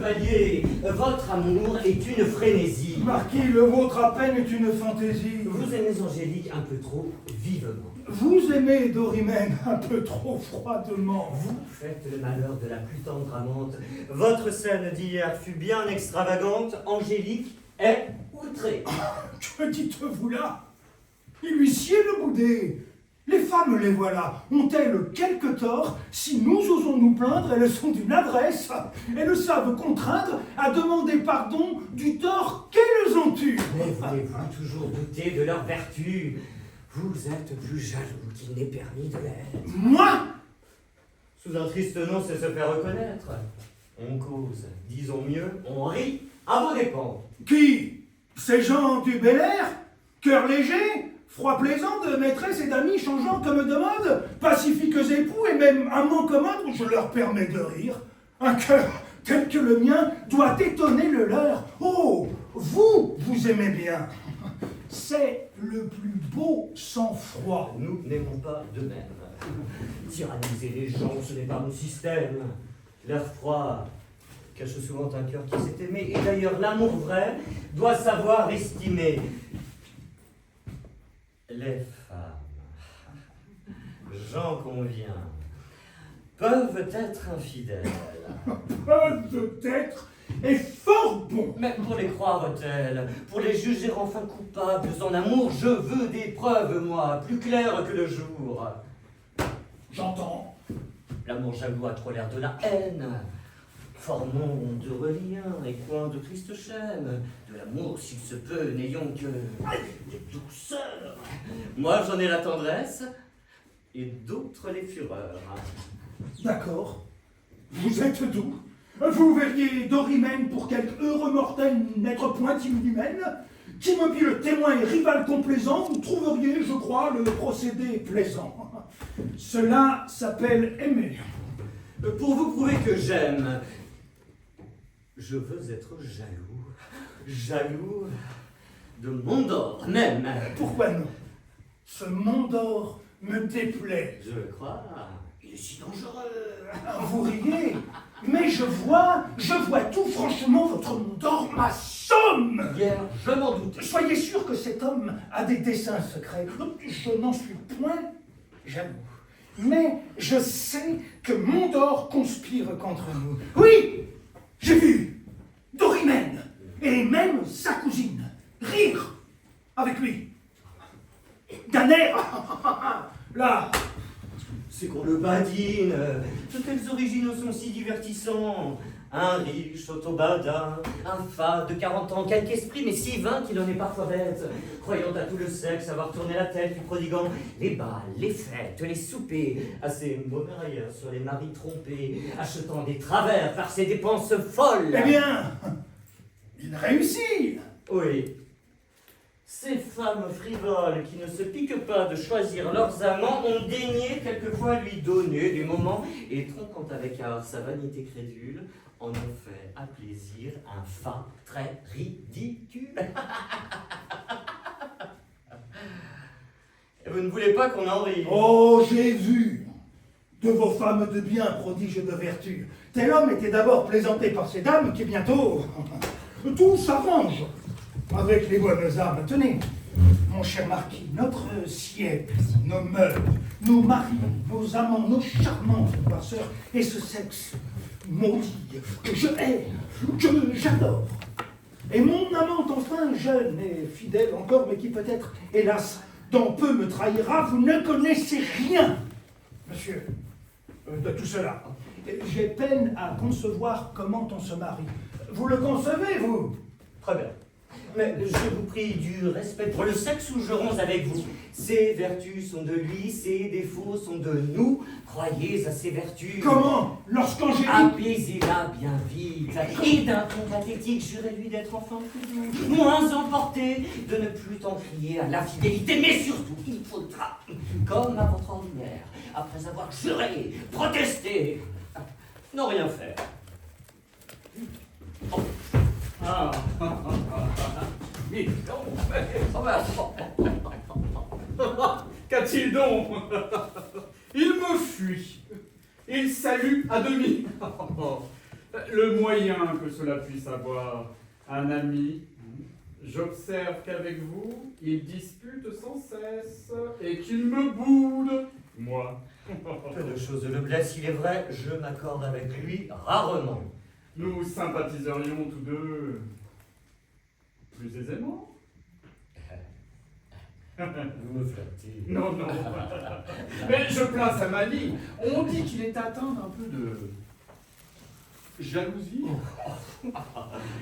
chevalier, votre amour est une frénésie. Marquis, le vôtre à peine est une fantaisie. Vous aimez Angélique un peu trop vivement. Vous aimez Dorimène un peu trop froidement. Vous faites le malheur de la plus tendre amante. Votre scène d'hier fut bien extravagante. Angélique est outrée. Que dites-vous là? Il lui sied le boudet. Les femmes, les voilà, ont-elles quelque tort? Si nous osons nous plaindre, elles sont d'une adresse. Elles savent contraindre à demander pardon du tort qu'elles ont eu. Mais voulez-vous toujours douter de leur vertu? Vous êtes plus jaloux qu'il n'est permis de l'être. Moi? Sous un triste nom, c'est se faire reconnaître. On cause, disons mieux, on rit à vos dépens. Qui? Ces gens du Bel Air? Cœur léger? Froid plaisant de maîtresse et d'amis changeant comme de mode? Pacifiques époux et même amants commodes où je leur permets de rire? Un cœur tel que le mien doit étonner le leur. Oh, vous aimez bien. C'est le plus beau sang-froid. Nous n'aimons pas de même. Tyranniser les gens, ce n'est pas mon système. L'air froid cache souvent un cœur qui s'est aimé. Et d'ailleurs, l'amour vrai doit savoir estimer. Les femmes, j'en conviens, peuvent être infidèles. Peuvent être et fort bon. Mais pour les croire-t-elles, pour les juger enfin coupables en amour, je veux des preuves, moi, plus claires que le jour. J'entends. L'amour jaloux a trop l'air de la haine. Formons d'heureux liens et coins de tristes chaînes. De l'amour, s'il se peut, n'ayons que des douceurs. Moi, j'en ai la tendresse, et d'autres les fureurs. D'accord. Vous êtes doux. Vous verriez Dorimène pour quelque heureux mortel n'être point inhumaine. Qu'Immobile témoin et rival complaisant, vous trouveriez, je crois, le procédé plaisant. Cela s'appelle aimer. Pour vous prouver que j'aime, je veux être jaloux de Mondor même. Pourquoi non? Ce Mondor me déplaît. Je le crois, il est si dangereux. Vous riez, mais je vois tout franchement, votre Mondor m'assomme. Hier, je m'en doutais. Soyez sûr que cet homme a des desseins secrets. Je n'en suis point jaloux. Mais je sais que Mondor conspire contre nous. Oui, j'ai vu Dorimène et même sa cousine rire avec lui. D'un air, là, C'est qu'on le badine. De tels originaux sont si divertissants. Un riche autobadin, un fat de 40 ans, quelque esprit, mais si vain qu'il en est parfois bête, croyant à tout le sexe, avoir tourné la tête, lui prodiguant les balles, les fêtes, les soupers, à ses mauvais railleurs sur les maris trompés, achetant des travers par ses dépenses folles. eh bien, il réussit. Oui. Ces femmes frivoles qui ne se piquent pas de choisir leurs amants ont daigné quelquefois lui donner des moments et trompant avec art sa vanité crédule, en ont fait à plaisir un fat très ridicule. Et vous ne voulez pas qu'on en rie? Oh, j'ai vu de vos femmes de bien, prodiges de vertu. Tel homme était d'abord plaisanté par ces dames qui bientôt tout s'arrange avec les bonnes âmes. Tenez, mon cher marquis, notre siècle, nos mœurs, nos maris, nos amants, nos charmantes passeurs, et ce sexe maudit que je hais, que j'adore. Et mon amante enfin, jeune et fidèle encore, mais qui peut-être, hélas, dans peu me trahira, vous ne connaissez rien, monsieur, de tout cela. J'ai peine à concevoir comment on se marie. Vous le concevez, vous? Très bien. Mais je vous prie du respect pour le sexe où je romps avec vous. Ses vertus sont de lui, ses défauts sont de nous. Croyez à ses vertus. Comment? Lorsqu'Angélique... Apaisez-la bien vite. Et d'un ton pathétique, jurez-lui d'être enfin plus doux, moins emporté, de ne plus t'en crier à l'infidélité. Mais surtout, il faudra, comme à votre ordinaire, après avoir juré, protesté, ne rien faire. Oh. Ah, qu'a-t-il donc? Il me fuit. Il salue à demi. Le moyen que cela puisse avoir un ami, j'observe qu'avec vous, il dispute sans cesse et qu'il me boude, moi. Peu de choses le blesse, il est vrai, je m'accorde avec lui rarement. Nous sympathiserions tous deux plus aisément. Vous me flattez. Non, non. Mais je plains sa manie. On dit qu'il est atteint d'un peu de jalousie.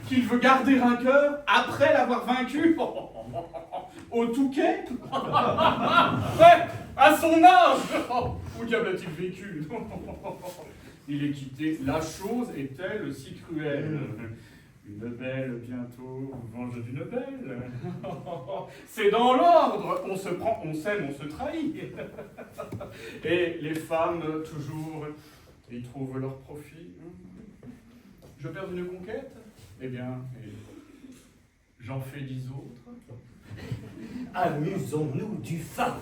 Qu'il veut garder un cœur après l'avoir vaincu. Au Touquet. Ouais, à son âge. Où diable a-t-il vécu? Il est quitté. La chose est-elle si cruelle? Une belle bientôt venge d'une belle. C'est dans l'ordre. On se prend, on s'aime, on se trahit. Et les femmes, toujours, y trouvent leur profit. Je perds une conquête, eh bien, j'en fais 10 autres. Amusons-nous du faim.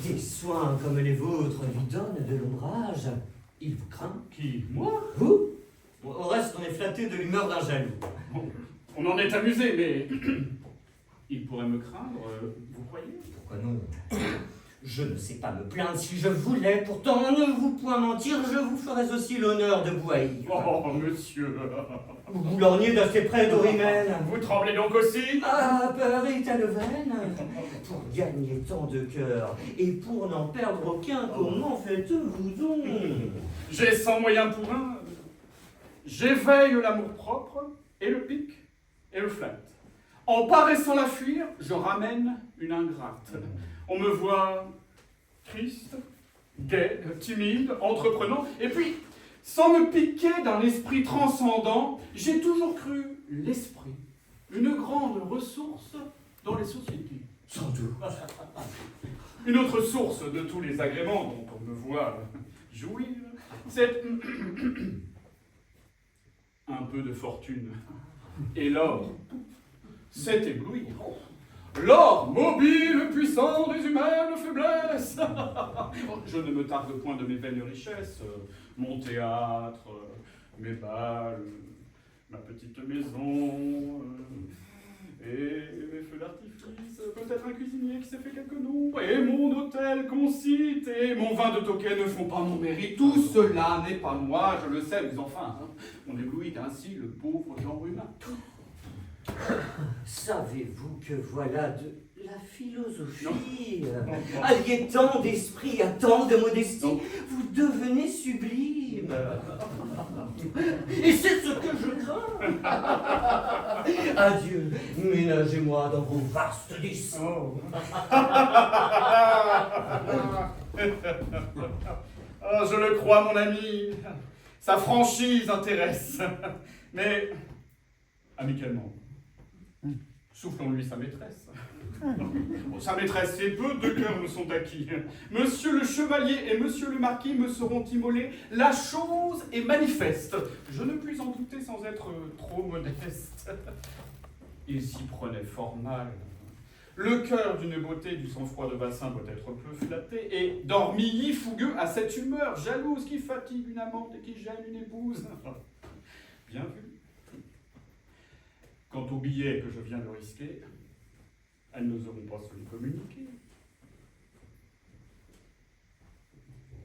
Des soins comme les vôtres lui donnent de l'ombrage. Il vous craint? Qui? Moi? Vous? Au reste, on est flatté de l'humeur d'un jaloux. On en est amusé, mais il pourrait me craindre, vous croyez? Pourquoi non? Je ne sais pas me plaindre si je voulais, pourtant ne vous point mentir, je vous ferais aussi l'honneur de vous haïr. Oh, monsieur! Vous lorgnez d'assez près d'Orimel. Vous tremblez donc aussi? Ah, peur est-elle vaine? Pour gagner tant de cœurs, et pour n'en perdre aucun, comment faites-vous donc? J'ai 100 moyens pour un. J'éveille l'amour-propre, et le pique, et le flatte. En paraissant la fuir, je ramène une ingrate. On me voit triste, gai, timide, entreprenant, et puis, sans me piquer d'un esprit transcendant, j'ai toujours cru l'esprit, une grande ressource dans les sociétés. Sans doute. Une autre source de tous les agréments dont on me voit jouir, c'est un peu de fortune. Et l'or, c'est éblouir. L'or, mobile, puissant des humaines faiblesses. Je ne me tarde point de mes vaines richesses, mon théâtre, mes bals, ma petite maison, et mes feux d'artifice, peut-être un cuisinier qui s'est fait quelques noms, et mon hôtel qu'on cite, et mon vin de Tokay ne font pas mon mérite. Tout cela n'est pas moi, je le sais, mais enfin, on éblouit ainsi le pauvre genre humain. Savez-vous que voilà de la philosophie, alliez tant d'esprit à tant de modestie, vous devenez sublime. Et c'est ce que je crains. Adieu, ménagez-moi dans vos vastes desseins. Oh, je le crois, mon ami, sa franchise intéresse, mais amicalement. Soufflons-lui sa maîtresse. Sa maîtresse, c'est peu de cœurs me sont acquis. Monsieur le chevalier et monsieur le marquis me seront immolés. La chose est manifeste. Je ne puis en douter sans être trop modeste. Il s'y prenait fort mal. Le cœur d'une beauté du sang-froid de bassin doit être peu flatté, et Dormilly, fougueux à cette humeur jalouse qui fatigue une amante et qui gêne une épouse. Bien vu. Quant aux billets que je viens de risquer, elles n'oseront pas se les communiquer.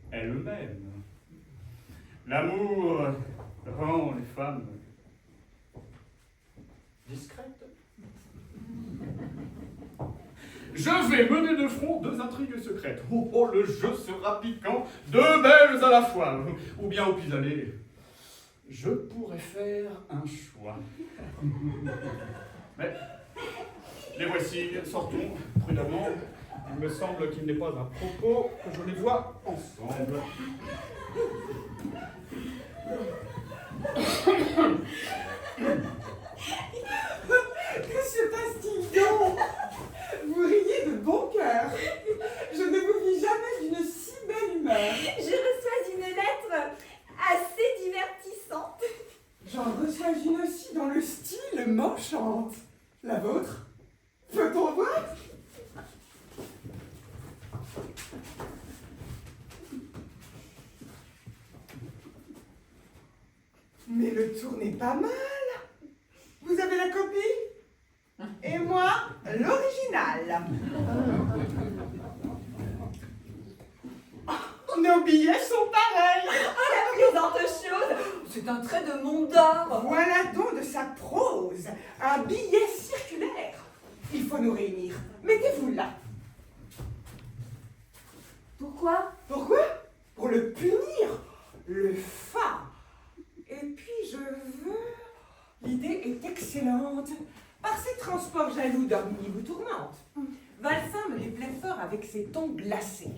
Elles-mêmes. L'amour rend les femmes discrètes. Je vais mener de front 2 intrigues secrètes. Oh, oh, le jeu sera piquant, 2 belles à la fois. Ou bien au pis-aller, je pourrais faire un choix. Mais les voici, sortons prudemment. Il me semble qu'il n'est pas à propos que je les vois ensemble. Monsieur Pastillion, vous riez de bon cœur. Je ne vous vis jamais d'une si belle humeur. Je reçois une lettre assez divertissante. J'en reçois une aussi dont le style m'enchante. La vôtre? Peut-on voir? Mais le tournez pas mal. Vous avez la copie? Et moi, l'original. Nos billets sont pareils. Oh, la plaisante chose! C'est un trait de Mondor. Voilà donc de sa prose, un billet circulaire. Il faut nous réunir. Mettez-vous là. Pourquoi? Pourquoi? Pour le punir, le fa. Et puis je veux... L'idée est excellente. Par ces transports jaloux d'Ormilly vous tourmente. Valsin me déplaît fort avec ses tons glacés.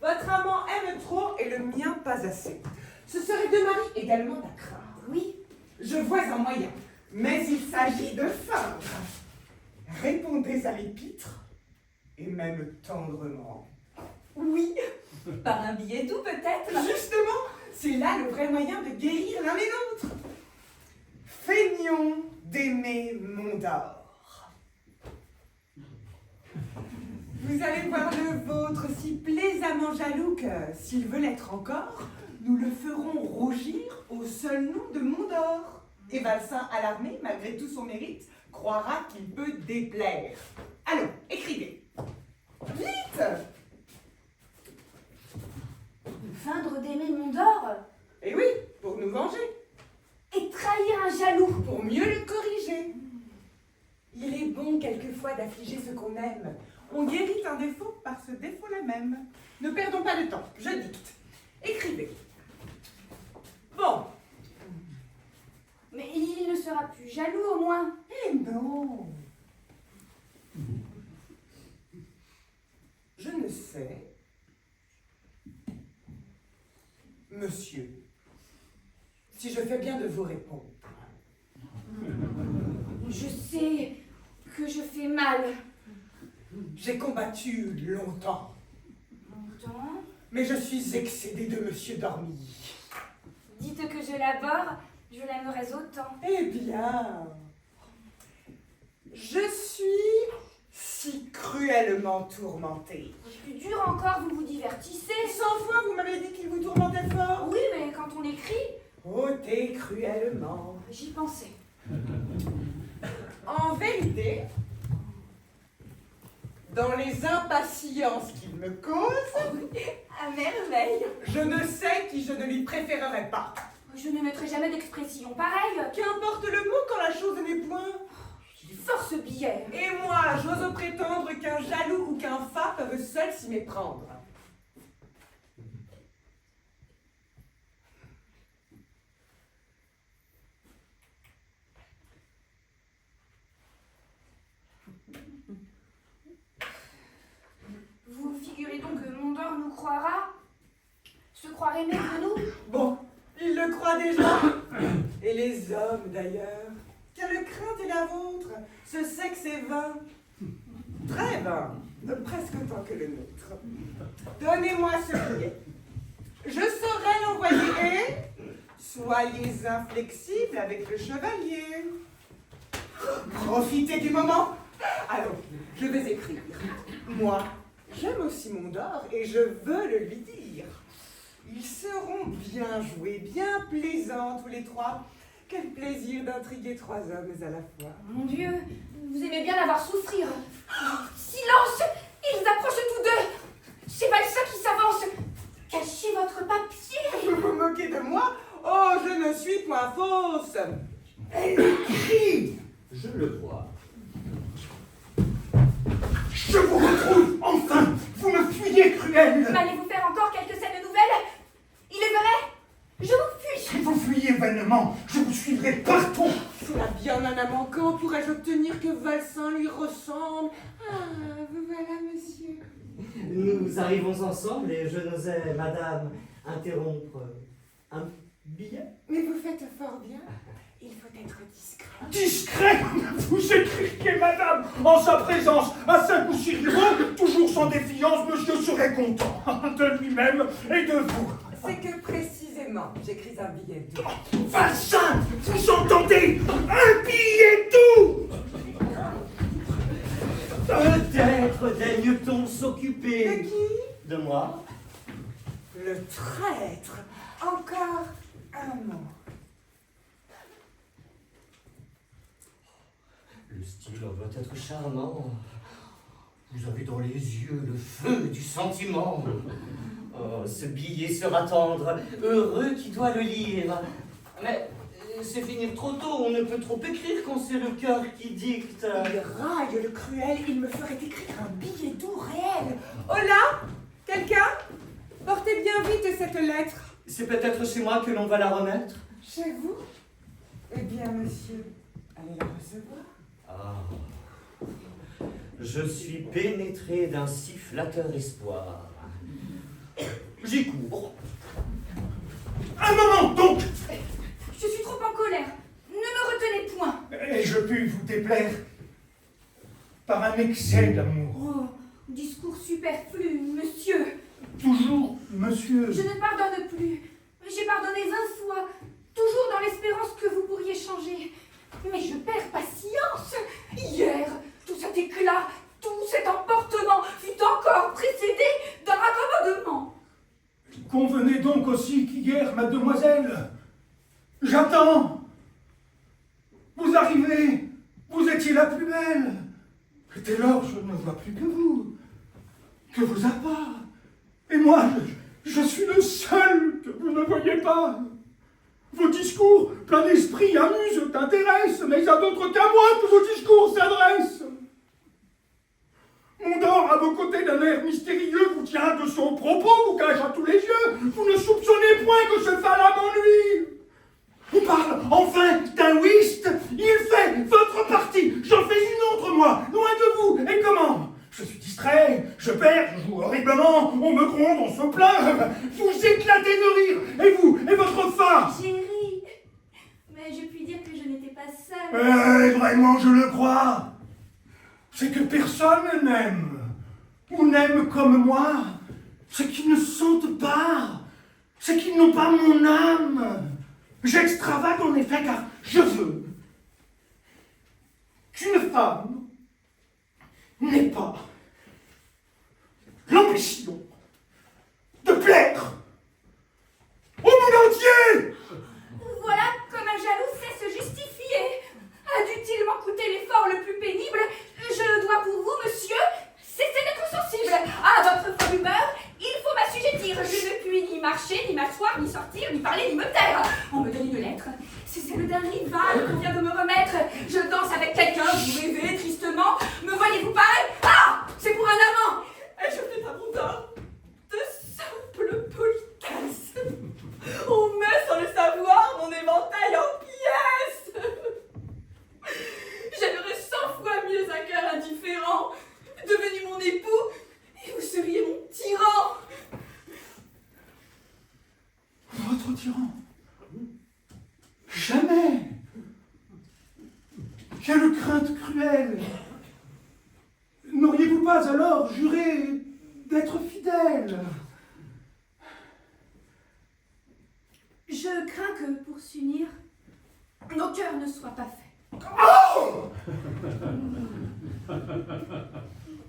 Votre amant aime trop et le mien pas assez. Ce serait deux maris également à craindre. Oui. Je vois un moyen, mais il s'agit de feindre. Répondez à l'épître, et même tendrement. Oui. Par un billet doux peut-être? Justement, c'est là le vrai moyen de guérir l'un et l'autre. Feignons d'aimer Mondor. Vous allez voir le vôtre si plaisamment jaloux que, s'il veut l'être encore, nous le ferons rougir au seul nom de Mondor. Et Valsin, alarmé, malgré tout son mérite, croira qu'il peut déplaire. Allons, écrivez. Vite! Feindre d'aimer Mondor? Eh oui, pour nous venger, Et trahir un jaloux? pour mieux le corriger. Il est bon quelquefois d'affliger ce qu'on aime. On guérit un défaut par ce défaut-là même. Ne perdons pas de temps, je dicte. Écrivez. Bon. Mais il ne sera plus jaloux au moins. Eh non. Je ne sais. Monsieur, si je fais bien de vous répondre. Je sais que je fais mal. J'ai combattu longtemps, Longtemps. mais je suis excédé de Monsieur d'Ormilly. Dites que je l'aborde, je l'aimerais autant. Eh bien, je suis si cruellement tourmentée. Plus dur encore, vous vous divertissez. 100 fois, vous m'avez dit qu'il vous tourmentait fort. Oui, mais quand on écrit, Ôtez cruellement. j'y pensais. En vérité, dans les impatiences qu'il me cause, À merveille. je ne sais qui je ne lui préférerais pas. Je ne mettrai jamais d'expression pareille. Qu'importe le mot quand la chose n'est point. Il est fort ce billet. Et moi, j'ose prétendre qu'un jaloux ou qu'un fat peuvent seuls s'y méprendre. Vous figurez donc que Mondor nous croira? Se croirait maître de nous? Bon, il le croit déjà. Et les hommes d'ailleurs. Quelle crainte est la vôtre? Ce sexe est vain. Très vain. Presque autant que le nôtre. Donnez-moi ce billet. Je saurai l'envoyer et soyez inflexible avec le chevalier. Profitez du moment. Allons, je vais écrire. Moi, j'aime aussi Mondor et je veux le lui dire. Ils seront bien joués, bien plaisants tous les trois. Quel plaisir d'intriguer trois hommes à la fois. Mon Dieu, vous aimez bien la voir souffrir. Silence! Ils approchent tous deux. C'est Valsin qui s'avance. Cachez votre papier. Vous vous moquez de moi? Oh, je ne suis point fausse. Elle écrit. Je le vois. Je vous retrouve, enfin. Vous me fuyez, cruelle. Allez-vous faire encore quelques scènes nouvelles? Il est vrai? Je vous fuis. Si vous fuyez vainement, je vous suivrai partout. Cela bien un amant, quand pourrais-je obtenir que Valsin lui ressemble? Ah, vous voilà, monsieur. Nous arrivons ensemble et je n'osais, madame, interrompre un billet. Mais vous faites fort bien. Il faut être discret. Discret. Vous écriviez, madame, en sa présence, à 5 ou 6 rivaux, toujours sans défiance, monsieur serait content de lui-même et de vous. C'est que précisément, j'écris un billet doux. Valsin, vous entendez? Un billet doux. Peut-être daigne-t-on De s'occuper qui? de moi? Le traître. Encore un mot. Le style doit être charmant. Vous avez dans les yeux le feu du sentiment. Oh, ce billet sera tendre, heureux qui doit le lire. Mais c'est finir trop tôt, on ne peut trop écrire quand c'est le cœur qui dicte. Il raille le cruel, il me ferait écrire un billet doux réel. Hola, quelqu'un? Portez bien vite cette lettre. C'est peut-être chez moi que l'on va la remettre. Chez vous? Eh bien, monsieur, allez la recevoir. Ah, je suis pénétré d'un si flatteur espoir. J'y cours. Un moment, donc! Je suis trop en colère. Ne me retenez point. Ai-je pu vous déplaire par un excès d'amour? Oh, discours superflu, monsieur. Toujours, monsieur. Je ne pardonne plus. J'ai pardonné 20 fois, toujours dans l'espérance que vous pourriez changer. Mais je perds patience. Hier, tout cet éclat, tout cet emportement fut encore précédé d'un raccommodement. Convenez donc aussi qu'hier, mademoiselle, j'attends. Vous arrivez, vous étiez la plus belle. Et dès lors, je ne vois plus que vos appas. Et moi, je suis le seul que vous ne voyez pas. Vos discours, plein d'esprit, amusent, t'intéressent, mais à d'autres qu'à moi que vos discours s'adressent. Mon dor, à vos côtés d'un air mystérieux, vous tient de son propos, vous cache à tous les yeux. Vous ne soupçonnez point que ce fat-là m'ennuie. Il parle enfin d'un whist. Il fait votre partie. J'en fais une autre, moi, loin de vous. Et comment? Je suis distrait, je perds, je joue horriblement, on me gronde, on se plaint. Vous éclatez de rire. Et vous, et votre femme? J'ai ri. Mais je puis dire que je n'étais pas seule. Vraiment, je le crois. C'est que personne n'aime, ou n'aime comme moi. C'est qu'ils ne sentent pas, c'est qu'ils n'ont pas mon âme. J'extravage en effet car je veux qu'une femme n'ait pas l'ambition de plaire au monde entier. Voilà comme un jaloux sait se justifier. A-t-il m'en coûté l'effort le plus pénible? Je dois pour vous, monsieur, cesser d'être sensible. À votre folle humeur, il faut m'assujettir. Je ne puis ni marcher, ni m'asseoir, ni sortir, ni parler, ni me taire. On me donne une lettre. C'est celle d'un rival qu'on vient de me remettre. Je danse avec quelqu'un, vous rêvez tristement. Me voyez-vous pareil? Ah! C'est pour un amant. Et je fais à mon tort de simple politesse. On met sans le savoir mon éventail en pièces. J'aimerais 100 fois mieux un cœur indifférent, devenu mon époux, et vous seriez mon tyran. Votre tyran? Jamais. Quelle crainte cruelle. N'auriez-vous pas alors juré d'être fidèle? Je crains que, pour s'unir, nos cœurs ne soient pas faits. Oh!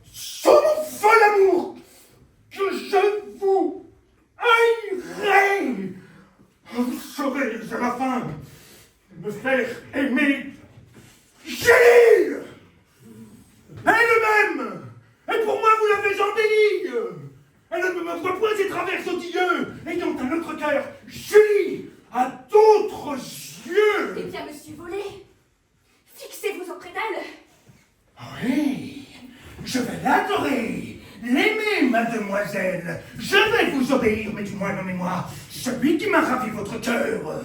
Sur mon fol amour, que je vous haïrai. Vous saurez à la fin me faire aimer Gélie. Elle-même, et pour moi vous l'avez embellie. Elle ne me montre point ses travers sautilleux, ayant un autre cœur. Julie a d'autres yeux. Eh bien, monsieur Volé, fixez-vous auprès d'elle. Oui, je vais l'adorer, l'aimer, mademoiselle. Je vais vous obéir, mais du moins nommez-moi celui qui m'a ravi votre cœur.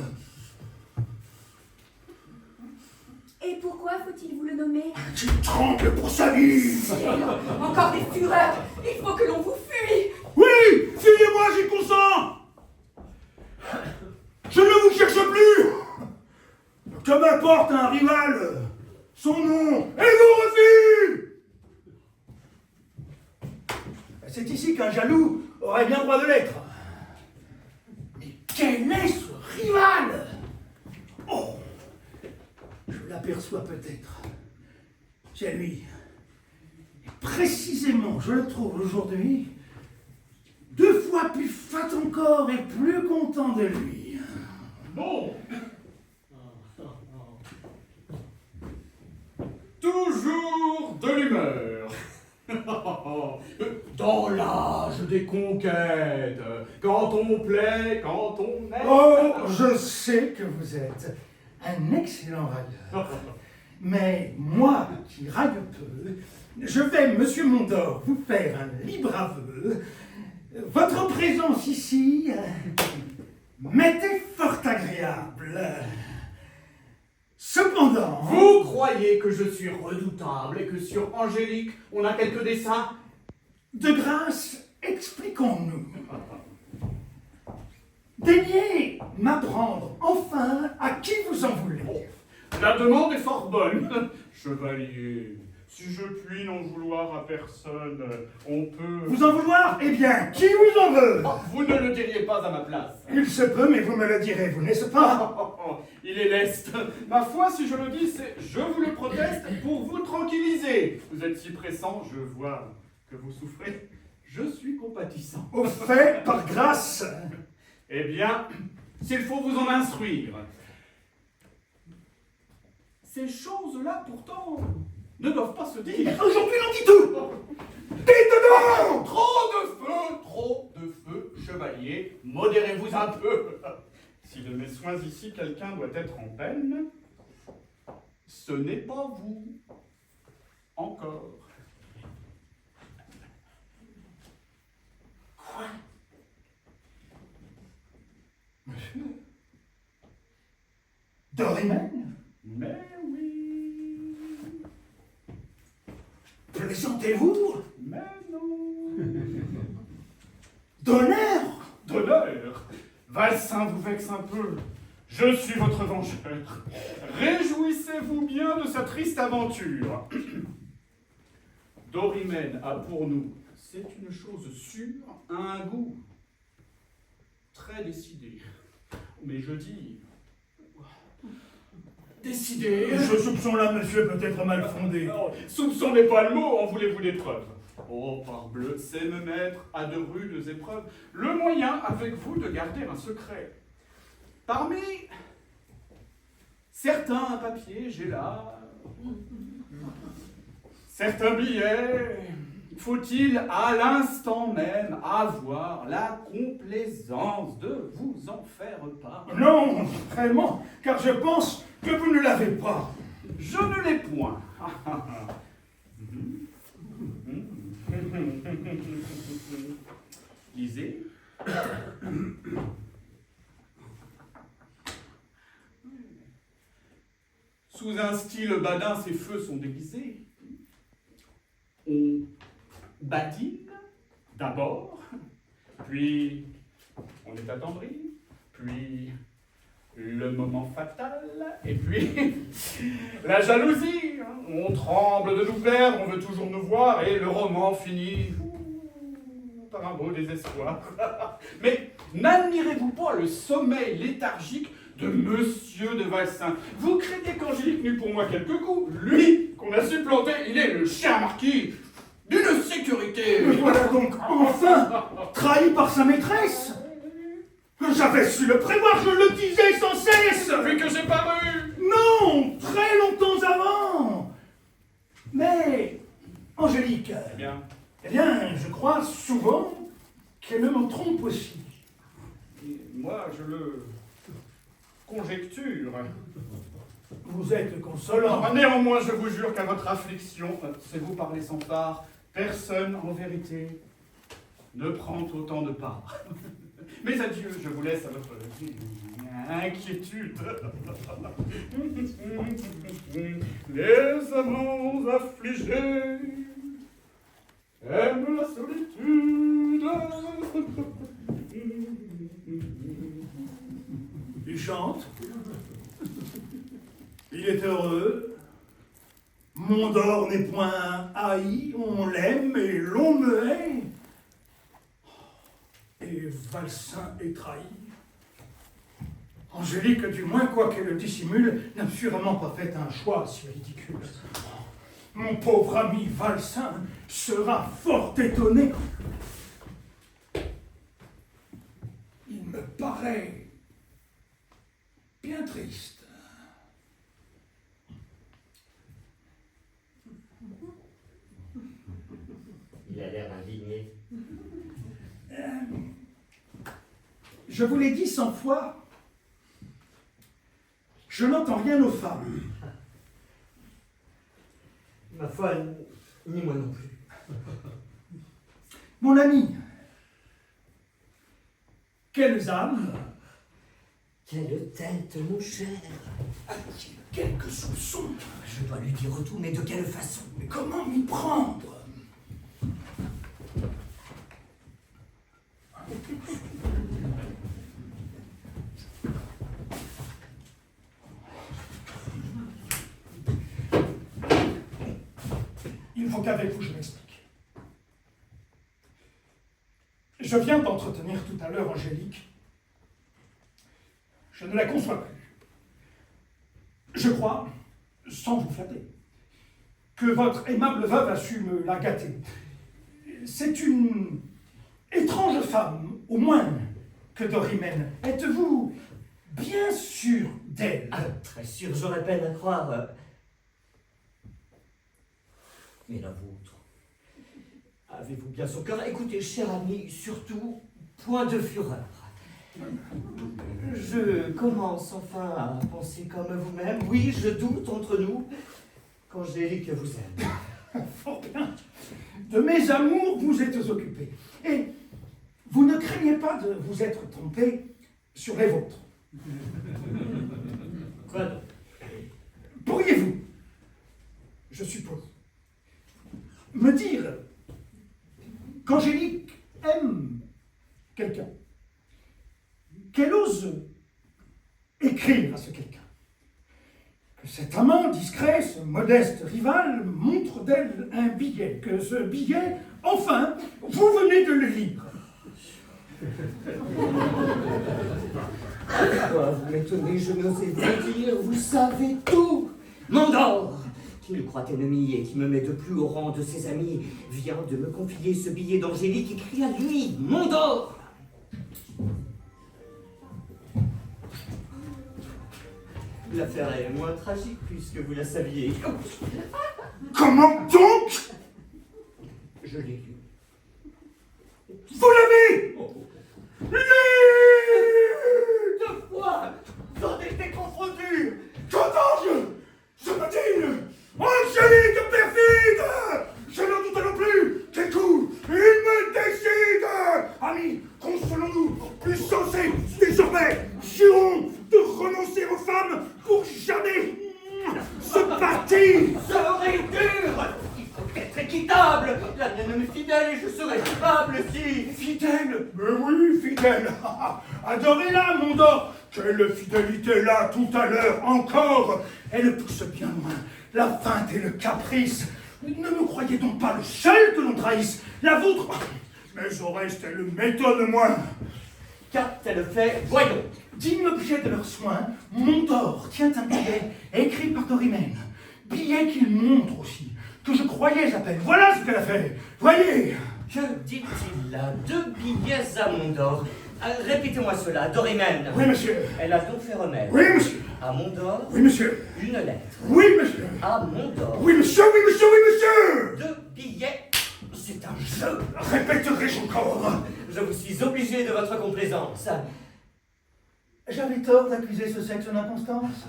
Et pourquoi faut-il vous le nommer? Qui tremble pour sa vie. Encore des fureurs. Il faut que l'on vous fuit. Oui, fuyez-moi, j'y consens. Je ne vous cherche plus. Que m'importe un rival, son nom et vos refus. C'est ici qu'un jaloux aurait bien droit de l'être. Mais quel est ce rival? Oh, je l'aperçois peut-être. C'est lui. Et précisément, je le trouve aujourd'hui 2 fois plus fat encore et plus content de lui. Bon. toujours de l'humeur. Dans l'âge des conquêtes, quand on plaît, quand on aime. Oh, je sais que vous êtes un excellent railleur. Mais moi, qui raille peu, je vais, monsieur Mondor, vous faire un libre aveu. Votre présence ici m'était fort agréable. Cependant... Vous croyez que je suis redoutable et que sur Angélique, on a quelques dessins? De grâce, expliquons-nous. Daignez m'apprendre enfin à qui vous en voulez. La demande est fort bonne. Chevalier, si je puis n'en vouloir à personne, on peut... Vous en vouloir? Eh bien, qui vous en veut? Oh, vous ne le diriez pas à ma place. Il se peut, mais vous me le direz, vous n'est-ce pas? Il est leste. Ma foi, si je le dis, c'est je vous le proteste pour vous tranquilliser. Vous êtes si pressant, je vois que vous souffrez. Je suis compatissant. Au fait, par grâce. Eh bien, s'il faut vous en instruire. Ces choses-là, pourtant, ne doivent pas se dire. Aujourd'hui, l'on dit tout. Dites donc! Trop de feu, chevalier. Modérez-vous un peu. Si de mes soins ici, quelqu'un doit être en peine, ce n'est pas vous. Encore. Quoi? Monsieur? Dorimène? Mais oui. Plaisantez-vous? Mais non. D'honneur? D'honneur. Valsin vous vexe un peu. Je suis votre vengeur. Réjouissez-vous bien de sa triste aventure. Dorimène a pour nous, c'est une chose sûre, un goût très décidé. Mais je dis... Décidé. Ce soupçon-là, monsieur, peut être mal fondé. Non, soupçon n'est pas le mot, en voulez-vous des preuves? Oh, parbleu, c'est me mettre à de rudes épreuves. Le moyen, avec vous, de garder un secret. Parmi certains papiers, j'ai là... certains billets. Faut-il, à l'instant même, avoir la complaisance de vous en faire part? Non, vraiment, car je pense que vous ne l'avez pas. Je ne l'ai point. Lisez. Sous un style badin, ces feux sont déguisés. On badine d'abord, puis on est attendri, puis le moment fatal, et puis la jalousie. On tremble de nous perdre, on veut toujours nous voir, et le roman finit par un beau désespoir. Mais n'admirez-vous pas le sommeil léthargique de Monsieur de Valsin? Vous craignez qu'Angélique n'eût pour moi quelques coups? Lui, qu'on a supplanté, il est le cher marquis d'une sécurité. Me voilà donc enfin trahi par sa maîtresse. J'avais su le prévoir, je le disais sans cesse. Depuis que j'ai paru. Non, très longtemps avant. Mais, Angélique, eh bien, je crois souvent qu'elle me trompe aussi. Moi, je le conjecture. Vous êtes consolant. Néanmoins, je vous jure qu'à votre affliction, c'est vous parler sans part, personne, en vérité, ne prend autant de part. Mais adieu, je vous laisse à votre inquiétude. Les amants affligés aiment la solitude. Il chante. Il est heureux. Mondor n'est point haï, on l'aime et l'on me hait. Et Valsin est trahi. Angélique, du moins, quoiqu'elle le dissimule, n'a sûrement pas fait un choix si ridicule. Mon pauvre ami Valsin sera fort étonné. Il me paraît bien triste. indigné. Je vous l'ai dit 100 fois, je n'entends rien aux femmes. Ma foi, ni moi non plus. Mon ami, quelles âmes, Quelle tête, mon cher! a-t-il quelques soupçons? Je dois lui dire tout, mais de quelle façon? Mais comment m'y prendre? Il faut qu'avec vous je m'explique. Je viens d'entretenir tout à l'heure Angélique. Je ne la conçois plus. Je crois, sans vous flatter, que votre aimable veuve a su me la gâter. C'est une étrange femme, au moins, que Dorimène. Êtes-vous bien sûr d'elle? Ah, très sûr, j'aurais peine à croire. Mais la vôtre. Avez-vous bien son cœur? Écoutez, cher ami, surtout, point de fureur. Je commence enfin à penser comme vous-même. Oui, je doute entre nous qu'Angélique vous aime. Fort bien. De mes amours, vous êtes occupé. Et vous ne craignez pas de vous être trompé sur les vôtres. Quoi donc? Pourriez-vous, je suppose, me dire qu'Angélique aime quelqu'un, qu'elle ose écrire à ce quelqu'un, que cet amant discret, ce modeste rival, montre d'elle un billet, que ce billet, enfin, vous venez de le lire. Pourquoi vous m'étonnez? Je n'osais vous dire, vous savez tout. Mandor, qui me croit ennemi et qui me met de plus au rang de ses amis, vient de me confier ce billet d'Angélique écrit à lui, Mandor. L'affaire est moins tragique puisque vous la saviez. Comment donc? Je l'ai lu. Vous l'avez lu? Deux fois, quand elle était confondue. Qu'entends-je? Se peut-il? Angélique perfide! Je n'en doute non plus! Qu'écoute, il me décide! Amis, consolons-nous, plus sensés, désormais, jurons de renoncer aux femmes pour jamais se partir! Serait dur. Il faut être équitable. La mienne me fidèle et je serais coupable si... Fidèle? Mais oui, fidèle! Adorez-la, Mondor! Quelle fidélité là, tout à l'heure, encore! Elle pousse bien loin, la feinte et le caprice. Ne me croyez donc pas le seul que l'on trahisse, la vôtre... Mais au reste, elle m'étonne moins. Qu'a-t-elle fait? Voyons. Digne objet de leurs soins, Mondor tient un billet écrit par Dorimène. Billet qu'il montre aussi, que je croyais à peine. Voilà ce qu'elle a fait. Voyez! Que dit-il là? 2 billets à Mondor. Répétez-moi cela, Dorimène. Oui, monsieur. Elle a donc fait remède. Oui, monsieur. À Mondor, Oui, monsieur. une lettre. Oui, monsieur. À Mondor, Oui, monsieur, oui, monsieur, oui, monsieur. 2 billets. C'est un jeu. Répéterai-je encore? Je vous suis obligé de votre complaisance. J'avais tort d'accuser ce sexe d'inconstance.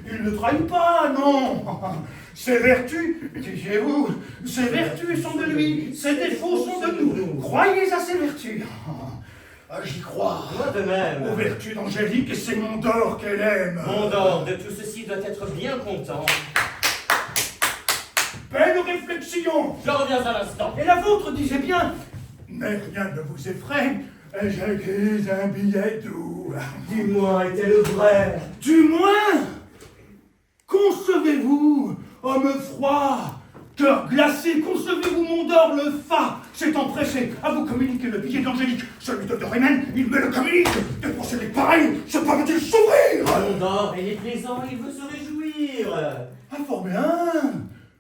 Il ne trahit pas, non. Ses vertus, disiez-vous, ses vertus sont de lui, ses défauts sont de nous. Croyez à ses vertus. Ah, j'y crois. Moi de même. Aux vertus d'Angélique, et c'est Mondor qu'elle aime. Mondor, de tout ceci, doit être bien content. Belle réflexion. Je reviens à l'instant. Et la vôtre disait bien, mais rien ne vous effraie, j'ai écrit un billet doux. Dis-moi, est-elle vraie? Du moins, concevez-vous, homme froid, cœur glacé, concevez-vous Mondor, le fat, s'est empressé à vous communiquer le billet d'Angélique, celui de Dorimène, il me le communique. Des procédés pareils, se peuvent-ils s'ouvrir? Mondor, il est plaisant, il veut se réjouir. Ah, fort bien.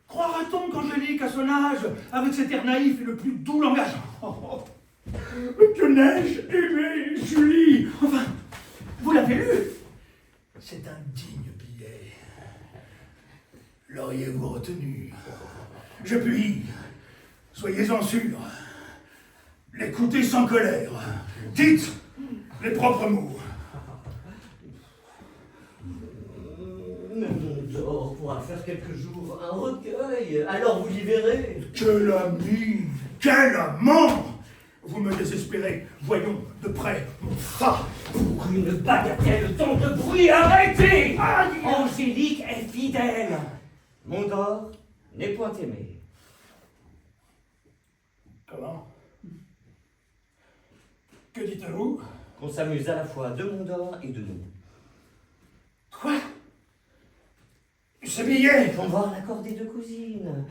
Croira-t-on qu'Angélique, à son âge, avec cet air naïf et le plus doux langage... Oh, que n'ai-je aimé, Julie? Enfin, vous l'avez lu? C'est un digne billet. L'auriez-vous retenu? Je puis, soyez-en sûr, L'écoutez sans colère. Dites les propres mots. Mondor pourra faire quelques jours un recueil, alors vous l'y verrez. Quel ami, quel amant! Vous me désespérez. Voyons de près mon fa. Pour une bagatelle, tant de bruit, arrêtez! Aïe! Angélique est fidèle. Mondor n'est point aimé. Comment? Que dites-vous? Qu'on s'amuse à la fois de Mondor et de nous. Quoi? Ce billet? Qu'on voir l'accord des deux cousines.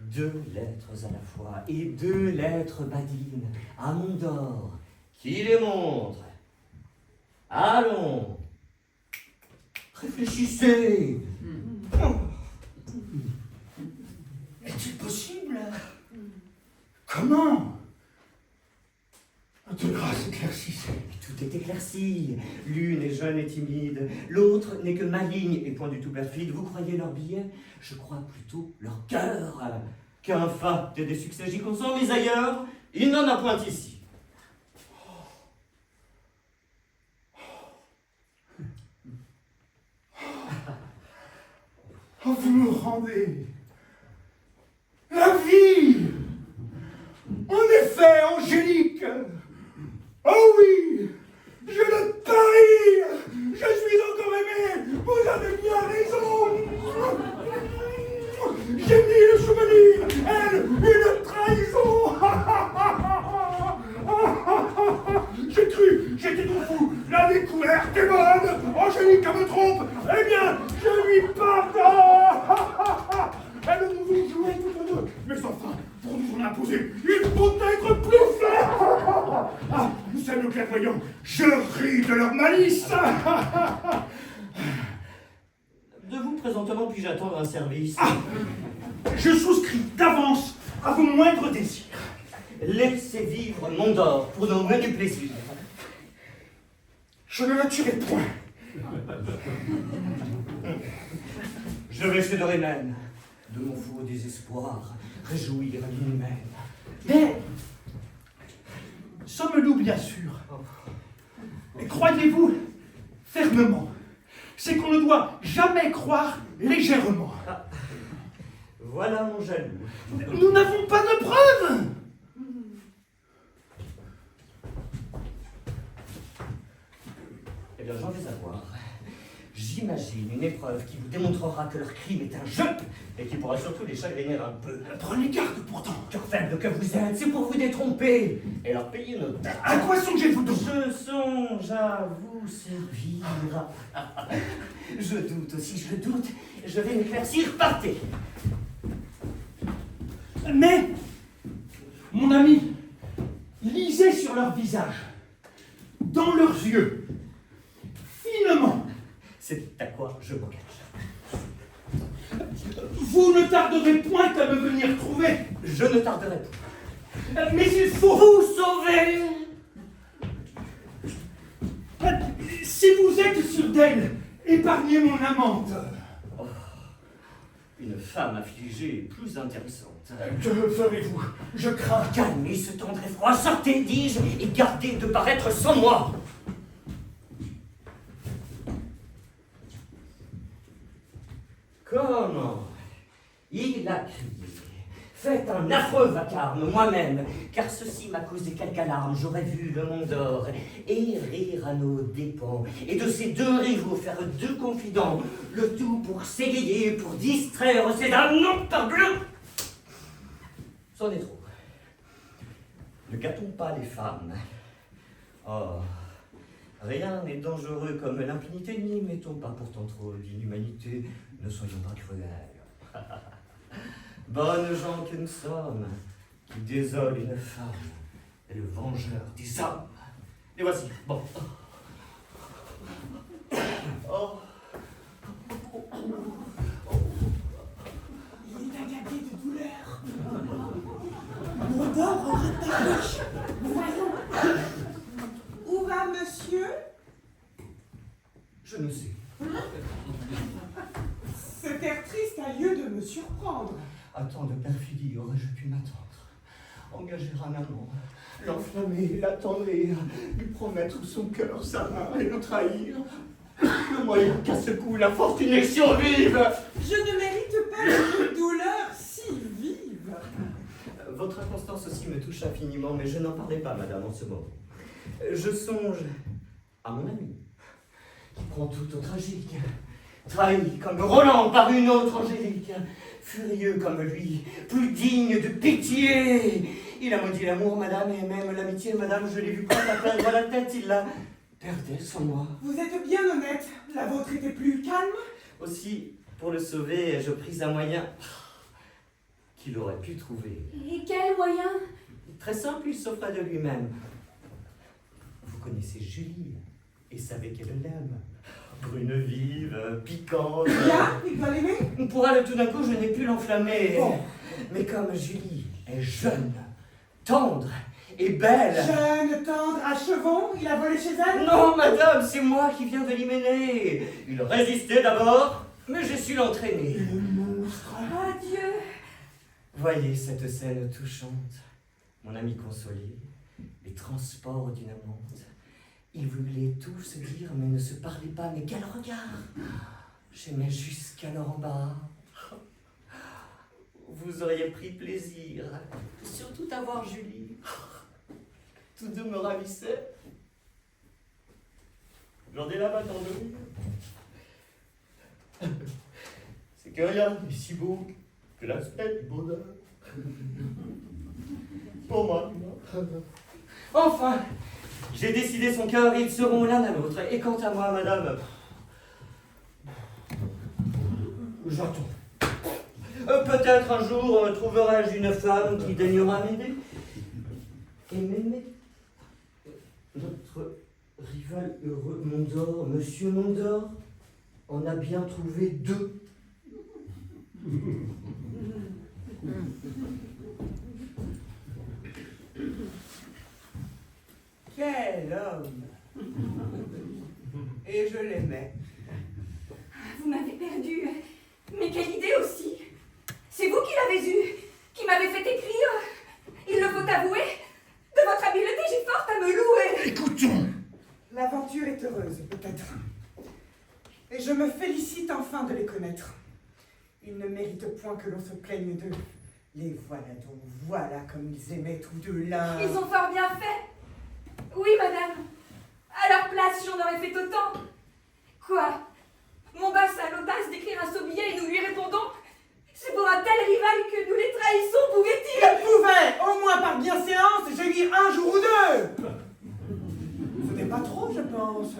2 lettres à la fois et 2 lettres badines à Mondor. Qui les montre? Allons. Réfléchissez. Est-il possible? Comment? De grâce, éclaircissez. Tout est éclairci. L'une est jeune et timide, l'autre n'est que maligne et point du tout perfide. Vous croyez leur billet? Je crois plutôt leur cœur. Qu'un fat et des succès j'y consens, mais ailleurs, il n'en a point ici. Oh, vous me rendez la vie! En effet, Angélique! Oh oui! Je le parie! Je suis encore aimé! Vous avez bien raison! J'ai mis le souvenir! Elle, une trahison! J'ai cru, j'étais trop fou! La découverte est bonne! Angélique me trompe! Eh bien, je lui pardonne! Elle nous ont joué toutes deux! Mais enfin, pour nous en imposer, il faut être plus fort! Ah, c'est le clairvoyant! Je ris de leur malice! De vous, présentement, puis-je attendre un service? Je souscris d'avance à vos moindres désirs. Laissez vivre Mondor pour nos menus plaisirs. Je ne la tuerai point. Je vais chez Dorémène, de mon faux désespoir, réjouir l'inhumaine. Mais, sommes-nous bien sûrs? Et croyez-vous fermement, c'est qu'on ne doit jamais croire légèrement. Voilà mon jaloux. Nous n'avons pas de preuves. Eh bien, j'en vais avoir. J'imagine une épreuve qui vous démontrera que leur crime est un jeu et qui pourra surtout les chagriner un peu. Prenez garde pourtant. Cœur faible que vous êtes, c'est pour vous détromper et leur payer nos dettes. À quoi songez-vous donc? Je songe à vous servir. Je doute aussi, je doute. Je vais m'éclaircir, partez. Mais, mon ami, lisez sur leur visage, dans leurs yeux, finement. C'est à quoi je m'engage. Vous ne tarderez point à me venir trouver. Je ne tarderai pas. Mais il faut Vous sauver. Si vous êtes sûr d'elle, épargnez mon amante. Oh, une femme affligée est plus intéressante. Que ferez-vous? Je crains. Calmez ce tendre effroi, sortez, dis-je, et gardez de paraître sans moi. Comment? Il a crié. Faites un affreux vacarme, moi-même, car ceci m'a causé quelque alarme. J'aurais vu le Mondor rire à nos dépens, et de ces deux rivaux faire deux confidents, le tout pour s'égayer, pour distraire ces dames, non, parbleu! C'en est trop. Ne gâtons pas les femmes. Oh, rien n'est dangereux comme l'impunité, n'y mettons pas pourtant trop d'inhumanité, ne soyons pas cruels. Bonnes gens que nous sommes, qui désolent une femme, et le vengeur des hommes. Les voici, bon. Oh. Il est agacé de douleur. Mondor aura Paris. Voyons. Où va monsieur? Je ne sais. Cet air triste a lieu de me surprendre. À tant de perfidie aurais-je pu m'attendre. engager un amant, l'enflammer, l'attendrir, lui promettre son cœur, sa main et le trahir. Le moyen qu'à ce coup la fortune survive. Je ne mérite pas une douleur si vive. Votre inconstance aussi me touche infiniment, mais je n'en parlais pas, madame, en ce moment. Je songe à mon ami, qui prend tout au tragique, trahi comme Roland par une autre angélique, furieux comme lui, plus digne de pitié. Il a maudit l'amour, madame, et même l'amitié, madame, je l'ai vu prête à perdre la tête, il la perdait sans moi. Vous êtes bien honnête, la vôtre était plus calme. Aussi, pour le sauver, je pris un moyen qu'il aurait pu trouver. Et quel moyen? Très simple, il s'offra de lui-même. Vous connaissez Julie et savez qu'elle l'aime. Brune vive, piquante. Bien, il doit l'aimer. Pour elle, tout d'un coup, je n'ai pu l'enflammer. Bon. Mais comme Julie est jeune, tendre et belle... Jeune, tendre, à chevaux, il a volé chez elle. Non, madame, c'est moi qui viens de l'hyméner. Il résistait d'abord, mais j'ai su l'entraîner. Le monstre. Adieu. Voyez cette scène touchante. Mon ami consolé, les transports d'une amante. Ils voulaient tout se dire, mais ne se parlaient pas. Mais quel regard! J'aimais jusqu'alors en bas. Vous auriez pris plaisir, surtout à voir Julie. Tous deux me ravissaient. J'en ai la main tendue. C'est que rien n'est si beau que l'aspect du bonheur. Pour moi. Enfin, j'ai décidé son cœur, ils seront l'un à l'autre. Et quant à moi, madame, j'attends. Peut-être un jour trouverai-je une femme qui daignera m'aider et m'aimer. Notre rival heureux, Mondor, monsieur Mondor, en a bien trouvé deux. Quel homme. Et je l'aimais. Vous m'avez perdu. Mais quelle idée aussi. C'est vous qui l'avez eu, qui m'avez fait écrire. Il le faut avouer. De votre habileté, j'ai fort à me louer. Écoutons. L'aventure est heureuse, peut-être. Et je me félicite enfin de les connaître. Ils ne méritent point que l'on se plaigne d'eux. Les voilà donc, voilà comme ils aimaient tous deux l'un. Ils ont fort bien fait. Oui, madame. À leur place, j'en aurais fait autant. Quoi? Montbas a l'audace d'écrire un sobillet et nous lui répondons? C'est pour un tel rival que nous les trahissons, pouvait-il? Il pouvait, au moins par bienséance, gémir un jour ou deux. Ce n'est pas trop, je pense.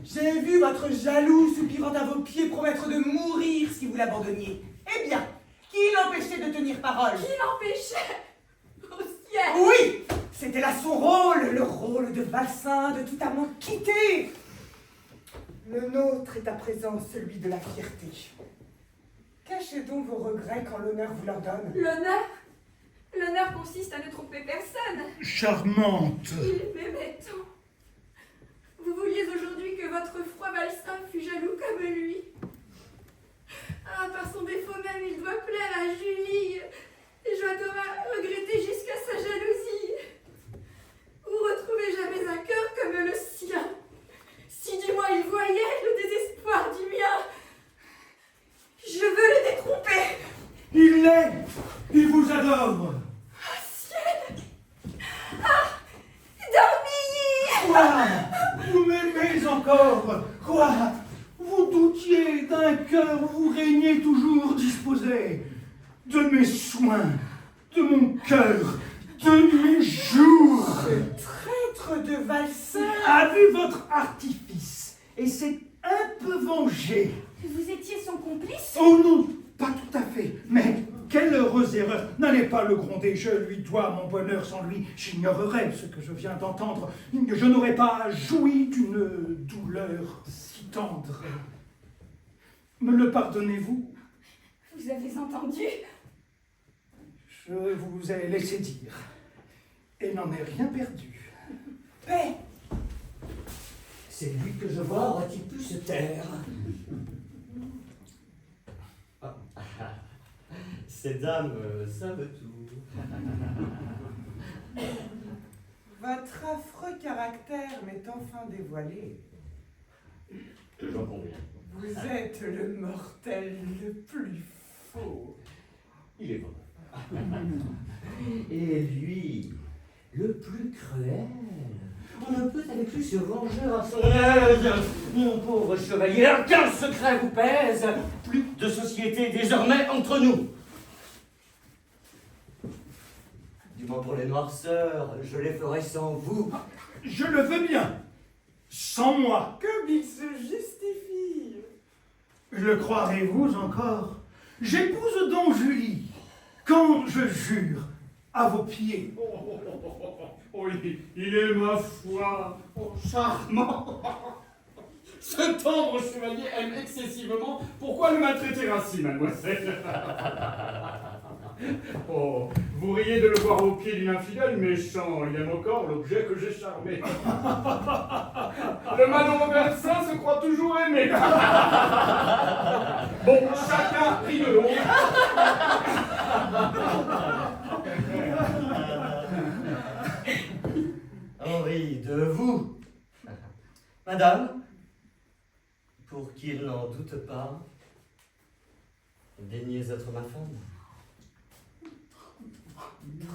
J'ai vu votre jaloux soupirant à vos pieds promettre de mourir si vous l'abandonniez. Eh bien, qui l'empêchait de tenir parole? Qui l'empêchait? Au ciel! Oui, c'était là son rôle, le rôle de Valsin, de tout amant quitté. Le nôtre est à présent celui de la fierté. Cachez donc vos regrets quand l'honneur vous leur donne. L'honneur? L'honneur consiste à ne tromper personne. Charmante. Il m'aimait tant. Vous vouliez aujourd'hui que votre froid Valsin fût jaloux comme lui. Ah, par son défaut même, il doit plaire à Julie. Et Joadora regretter jusqu'à sa jalousie. Vous retrouvez jamais un cœur comme le sien. Si du moins il voyait le désespoir du mien. Je veux le détromper. Il l'est. Il vous adore. Ah, ciel! Ah! Dormilly! Quoi? Vous m'aimez encore? Quoi? Vous doutiez d'un cœur où vous régnez toujours disposé de mes soins, de mon cœur, de mes jours. Ce traître de Valsin. A vu votre artifice et s'est un peu vengé. Vous étiez son complice? Oh non, pas tout à fait, mais quelle heureuse erreur. N'allez pas le gronder, je lui dois mon bonheur, sans lui j'ignorerais ce que je viens d'entendre. Je n'aurais pas joui d'une douleur si tendre. Me le pardonnez-vous? Vous avez entendu? Je vous ai laissé dire et n'en ai rien perdu. Paix. C'est lui que je vois, aurait-il pu se taire? Ces dames savent tout. Votre affreux caractère m'est enfin dévoilé. J'en conviens. Vous êtes le mortel le plus faux. Il est bon. Et lui, le plus cruel. On ne peut avec lui se venger à son aise. Mon pauvre chevalier, aucun secret vous pèse. Plus de société désormais entre nous. Du moins pour les noirceurs, je les ferai sans vous. Je le veux bien. Sans moi. Comme il se justifie. Le croirez-vous encore? J'épouse donc Julie, quand je jure à vos pieds. Oh, il est, ma foi, charmant. Ce tendre chevalier aime excessivement. Pourquoi le maltraiter ainsi, mademoiselle? Oh, vous riez de le voir au pied d'une infidèle, méchant. Il aime encore l'objet que j'ai charmé. Le malheureux Bersin se croit toujours aimé. Bon, chacun rit de l'autre. Henri, de vous. Madame, pour qu'il n'en doute pas, daignez être ma femme.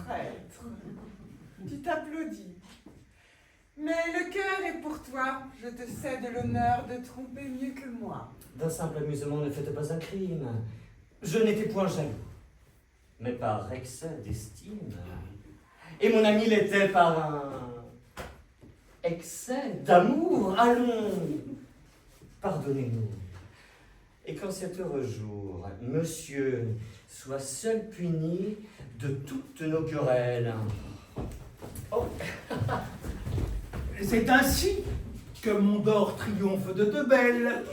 Traître. Tu t'applaudis. Mais le cœur est pour toi. Je te cède l'honneur de tromper mieux que moi. D'un simple amusement ne faites pas un crime. Je n'étais point jaloux, mais par excès d'estime. Et mon ami l'était par un excès d'amour. Allons, pardonnez-nous. Et qu'en cet heureux jour, monsieur soit seul puni de toutes nos querelles. Oh. C'est ainsi que Mondor triomphe de deux belles.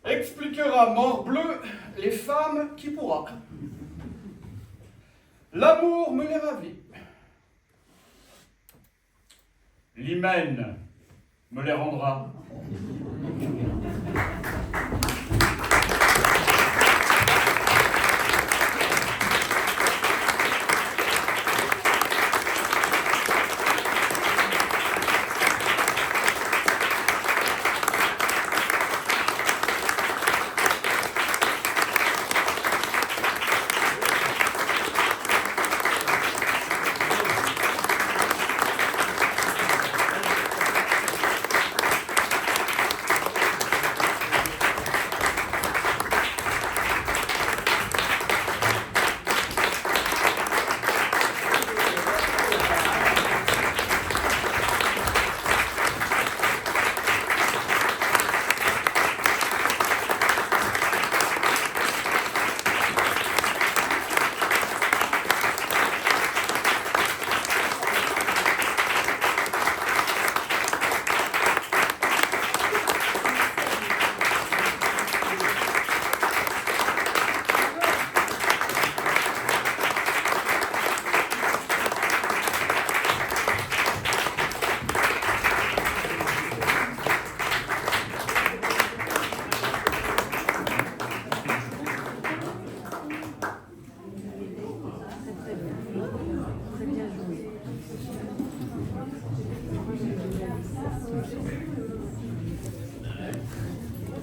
Expliquera morbleu les femmes qui pourra. L'amour me les ravit. L'hymen me les rendra.